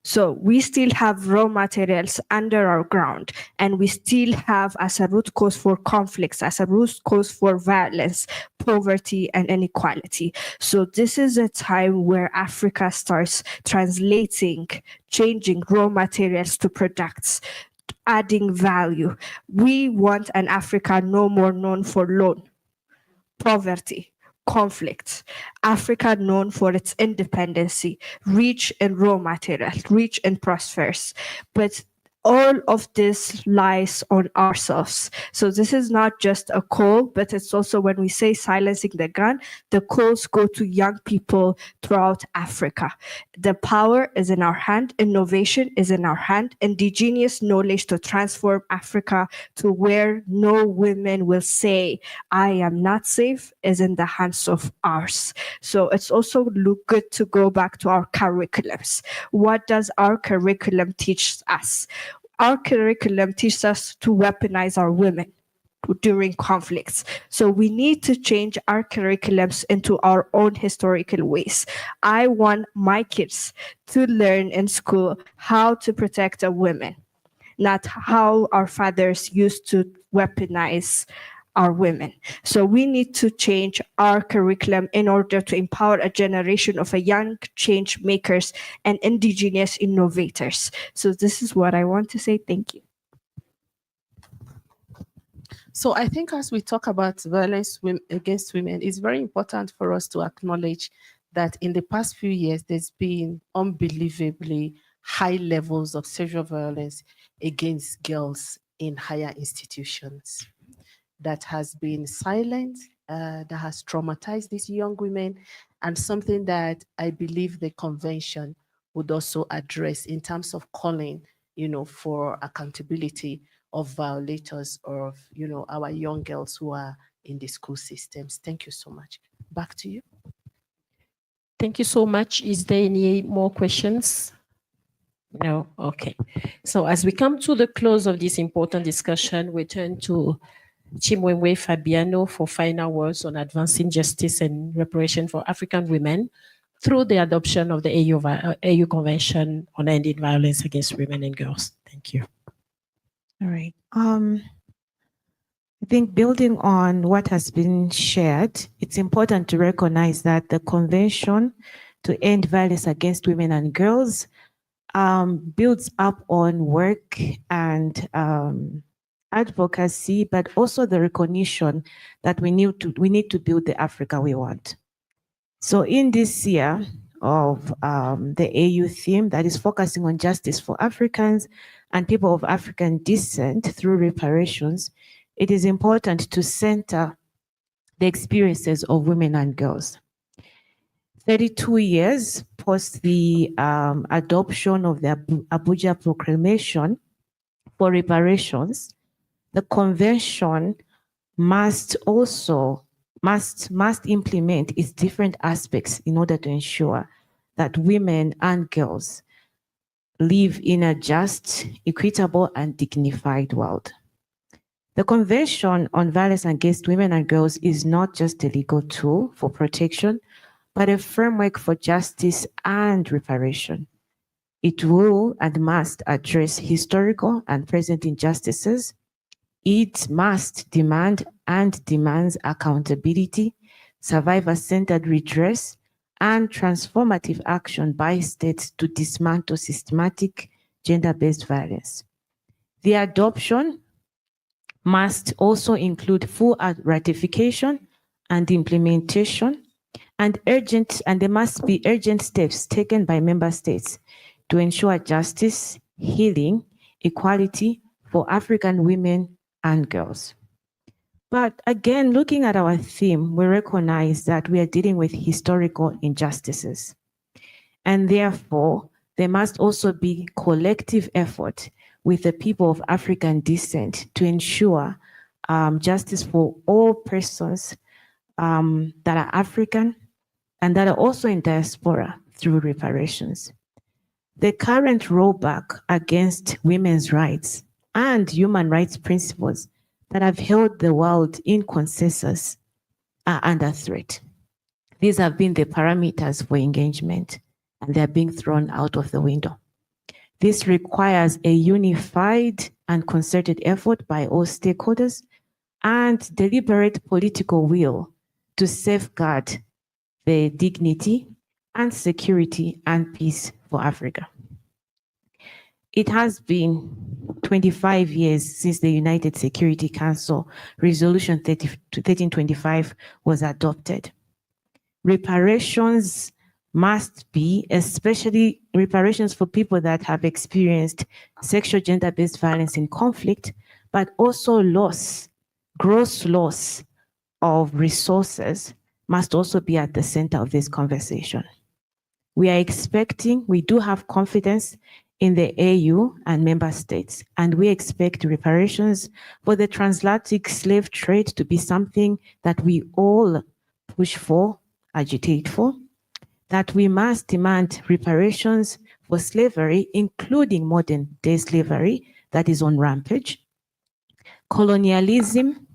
Speaker 4: So we still have raw materials under our ground, and we still have as a root cause for conflicts, as a root cause for violence, poverty, and inequality. So this is a time where Africa starts translating, changing raw materials to products, adding value. We want an Africa no more known for loan, poverty, conflicts. Africa known for its independency, rich in raw materials, rich in prosperous. But all of this lies on ourselves. So this is not just a call, but it's also when we say silencing the gun, the calls go to young people throughout Africa. The power is in our hand, innovation is in our hand, indigenous knowledge to transform Africa to where no women will say, I am not safe, is in the hands of ours. So it's also good to go back to our curriculums. What does our curriculum teach us? Our curriculum teaches us to weaponize our women. during conflicts. So we need to change our curriculums into our own historical ways. I want my kids to learn in school how to protect a woman, not how our fathers used to weaponize our women. So we need to change our curriculum in order to empower a generation of young change makers and indigenous innovators. So this is what I want to say. Thank you.
Speaker 1: So I think as we talk about violence against women, it's very important for us to acknowledge that in the past few years, there's been unbelievably high levels of sexual violence against girls in higher institutions. That has been silent, that has traumatized these young women, and something that I believe the convention would also address in terms of calling, for accountability of violators of, our young girls who are in the school systems. Thank you so much. Back to you.
Speaker 11: Thank you so much. Is there any more questions? No? Okay. So as we come to the close of this important discussion, we turn to Chimwemwe Fabiano for final words on advancing justice and reparation for African women through the adoption of the AU Convention on Ending Violence Against Women and Girls. Thank you.
Speaker 8: All right. I think building on what has been shared, it's important to recognize that the Convention to End Violence Against Women and Girls builds up on work and advocacy, but also the recognition that we need to build the Africa we want. So in this year of the AU theme that is focusing on justice for Africans and people of African descent through reparations, it is important to center the experiences of women and girls. 32 years post the adoption of the Abuja Proclamation for reparations, the convention must implement its different aspects in order to ensure that women and girls live in a just, equitable, and dignified world. The Convention on Violence Against Women and Girls is not just a legal tool for protection, but a framework for justice and reparation. It will and must address historical and present injustices. It must demand and demands accountability, survivor-centered redress, and transformative action by states to dismantle systematic gender-based violence. The adoption must also include full ratification and implementation, and there must be urgent steps taken by member states to ensure justice, healing, equality for African women and girls. But again, looking at our theme, we recognize that we are dealing with historical injustices. And therefore, there must also be collective effort with the people of African descent to ensure justice for all persons that are African and that are also in diaspora through reparations. The current rollback against women's rights and human rights principles that have held the world in consensus are under threat. These have been the parameters for engagement, and they're being thrown out of the window. This requires a unified and concerted effort by all stakeholders and deliberate political will to safeguard the dignity and security and peace for Africa. It has been 25 years since the United Security Council Resolution 1325 was adopted. Reparations must be, especially reparations for people that have experienced sexual gender-based violence in conflict, but also gross loss of resources must also be at the center of this conversation. We do have confidence in the AU and member states, and we expect reparations for the transatlantic slave trade to be something that we all push for, agitate for, that we must demand reparations for slavery, including modern day slavery that is on rampage, colonialism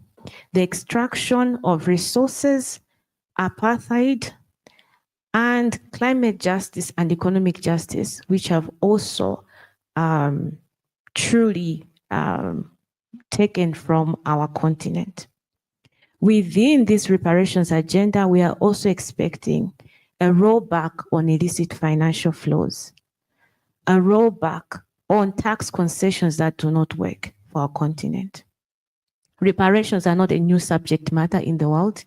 Speaker 8: the extraction of resources, apartheid, and climate justice and economic justice, which have also truly taken from our continent. Within this reparations agenda, we are also expecting a rollback on illicit financial flows, a rollback on tax concessions that do not work for our continent. Reparations are not a new subject matter in the world.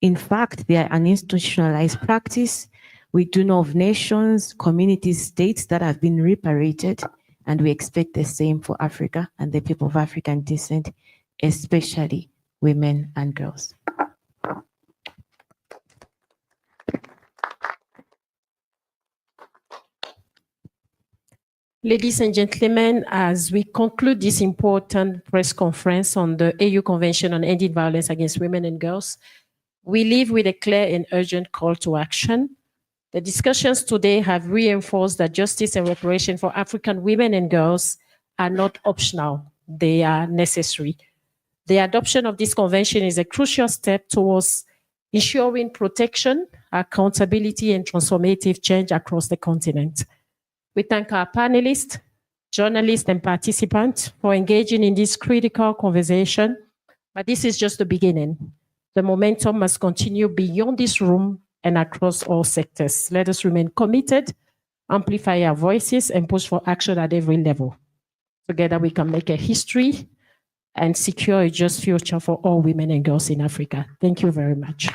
Speaker 8: In fact, they are an institutionalized practice. We do know of nations, communities, states that have been reparated, and we expect the same for Africa and the people of African descent, especially women and girls.
Speaker 11: Ladies and gentlemen, as we conclude this important press conference on the AU Convention on Ending Violence Against Women and Girls, we leave with a clear and urgent call to action. The discussions today have reinforced that justice and reparation for African women and girls are not optional, they are necessary. The adoption of this convention is a crucial step towards ensuring protection, accountability, and transformative change across the continent. We thank our panelists, journalists, and participants for engaging in this critical conversation, but this is just the beginning. The momentum must continue beyond this room and across all sectors. Let us remain committed, amplify our voices, and push for action at every level. Together we can make a history and secure a just future for all women and girls in Africa. Thank you very much.